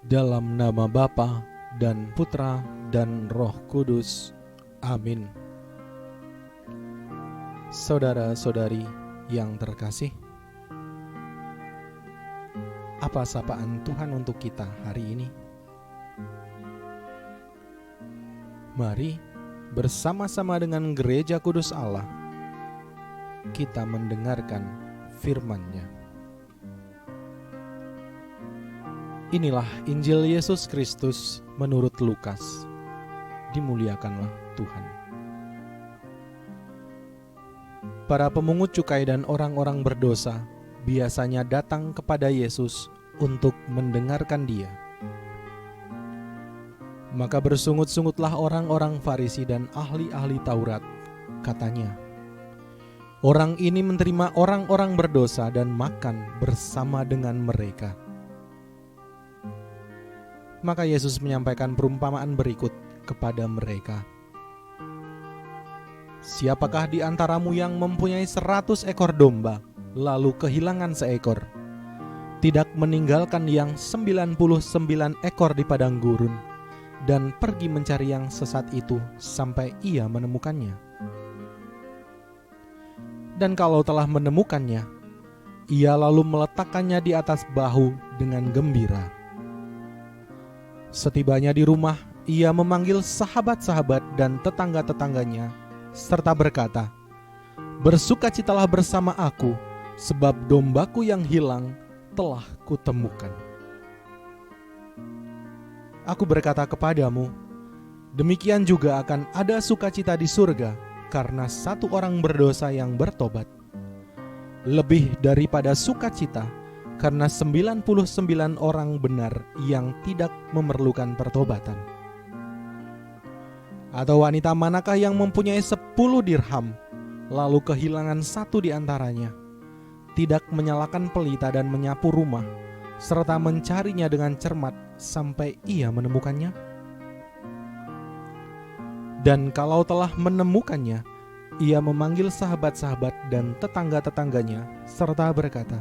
Dalam nama Bapa dan Putra dan Roh Kudus. Amin. Saudara-saudari yang terkasih, apa sapaan Tuhan untuk kita hari ini? Mari bersama-sama dengan Gereja Kudus Allah kita mendengarkan firman-Nya. Inilah Injil Yesus Kristus menurut Lukas. Dimuliakanlah Tuhan. Para pemungut cukai dan orang-orang berdosa biasanya datang kepada Yesus untuk mendengarkan Dia. Maka bersungut-sungutlah orang-orang Farisi dan ahli-ahli Taurat, katanya, "Orang ini menerima orang-orang berdosa dan makan bersama dengan mereka." Maka Yesus menyampaikan perumpamaan berikut kepada mereka. "Siapakah di antaramu yang mempunyai 100 ekor domba, lalu kehilangan seekor, tidak meninggalkan yang 99 ekor di padang gurun, dan pergi mencari yang sesat itu sampai ia menemukannya? Dan kalau telah menemukannya, ia lalu meletakkannya di atas bahu dengan gembira. Setibanya di rumah, ia memanggil sahabat-sahabat dan tetangga-tetangganya, serta berkata, 'Bersukacitalah bersama aku, sebab dombaku yang hilang telah kutemukan.' Aku berkata kepadamu, demikian juga akan ada sukacita di surga karena satu orang berdosa yang bertobat, lebih daripada sukacita karena 99 orang benar yang tidak memerlukan pertobatan. Atau wanita manakah yang mempunyai 10 dirham, lalu kehilangan satu di antaranya, tidak menyalakan pelita dan menyapu rumah, serta mencarinya dengan cermat sampai ia menemukannya? Dan kalau telah menemukannya, ia memanggil sahabat-sahabat dan tetangga-tetangganya, serta berkata,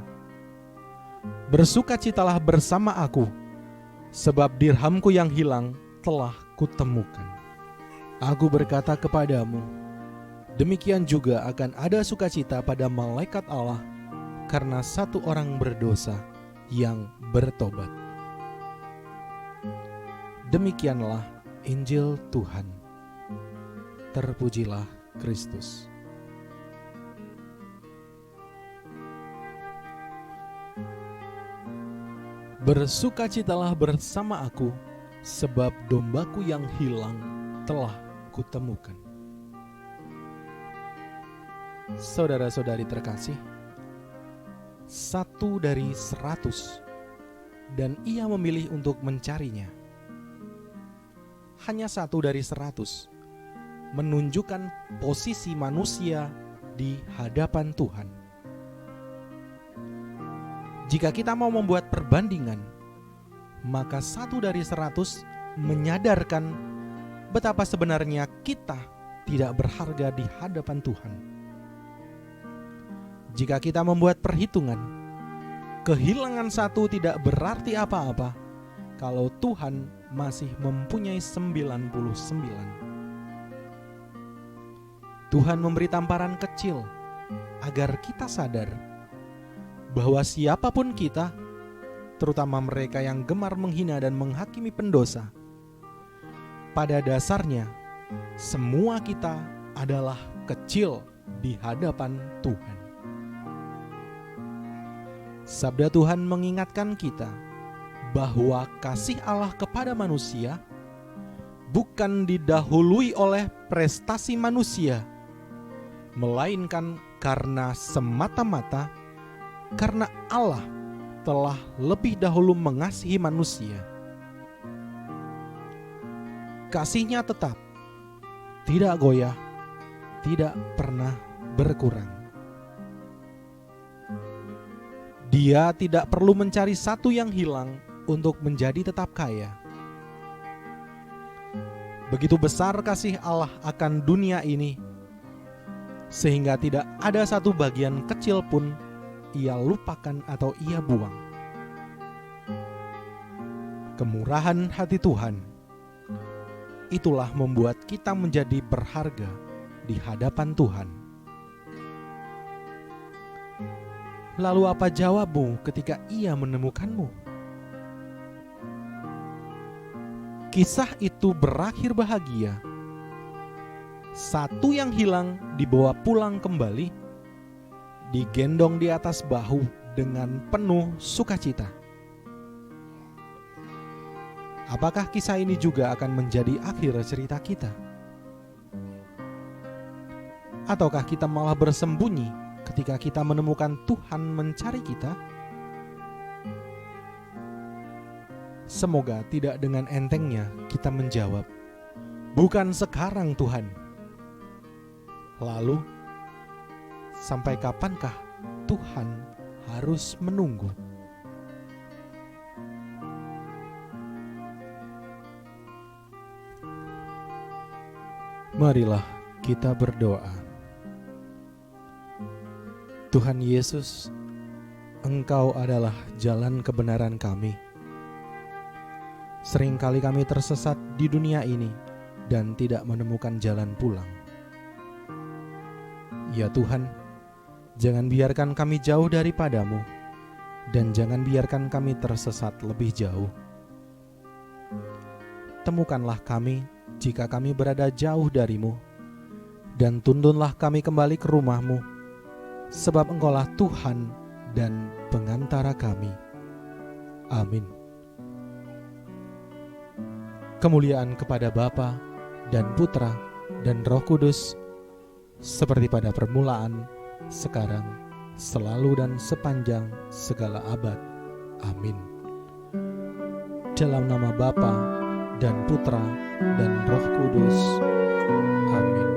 'Bersukacitalah bersama aku, sebab dirhamku yang hilang telah kutemukan.' Aku berkata kepadamu, demikian juga akan ada sukacita pada malaikat Allah karena satu orang berdosa yang bertobat." Demikianlah Injil Tuhan. Terpujilah Kristus. Bersukacitalah bersama aku, sebab dombaku yang hilang telah kutemukan. Saudara-saudari terkasih, 1 dari 100, dan ia memilih untuk mencarinya. Hanya 1 dari 100 menunjukkan posisi manusia di hadapan Tuhan. Jika kita mau membuat perbandingan, maka 1 dari 100 menyadarkan betapa sebenarnya kita tidak berharga di hadapan Tuhan. Jika kita membuat perhitungan, kehilangan 1 tidak berarti apa-apa kalau Tuhan masih mempunyai 99. Tuhan memberi tamparan kecil agar kita sadar bahwa siapapun kita, terutama mereka yang gemar menghina dan menghakimi pendosa, pada dasarnya semua kita adalah kecil di hadapan Tuhan. Sabda Tuhan mengingatkan kita bahwa kasih Allah kepada manusia bukan didahului oleh prestasi manusia, melainkan karena semata-mata karena Allah telah lebih dahulu mengasihi manusia. Kasih-Nya tetap, tidak goyah, tidak pernah berkurang. Dia tidak perlu mencari satu yang hilang untuk menjadi tetap kaya. Begitu besar kasih Allah akan dunia ini, sehingga tidak ada satu bagian kecil pun ia lupakan atau ia buang. Kemurahan hati Tuhan, itulah membuat kita menjadi berharga di hadapan Tuhan. Lalu apa jawabmu ketika Ia menemukanmu? Kisah itu berakhir bahagia. Satu yang hilang dibawa pulang kembali, digendong di atas bahu dengan penuh sukacita. Apakah kisah ini juga akan menjadi akhir cerita kita? Ataukah kita malah bersembunyi ketika kita menemukan Tuhan mencari kita? Semoga tidak dengan entengnya kita menjawab, "Bukan sekarang Tuhan." Lalu, sampai kapankah Tuhan harus menunggu? Marilah kita berdoa. Tuhan Yesus, Engkau adalah jalan kebenaran kami. Seringkali kami tersesat di dunia ini dan tidak menemukan jalan pulang. Ya Tuhan, jangan biarkan kami jauh daripadamu, dan jangan biarkan kami tersesat lebih jauh. Temukanlah kami jika kami berada jauh darimu, dan tuntunlah kami kembali ke rumah-Mu, sebab Engkaulah Tuhan dan pengantara kami. Amin. Kemuliaan kepada Bapa dan Putra dan Roh Kudus, seperti pada permulaan, sekarang, selalu dan sepanjang segala abad. Amin. Dalam nama Bapa dan Putra dan Roh Kudus. Amin.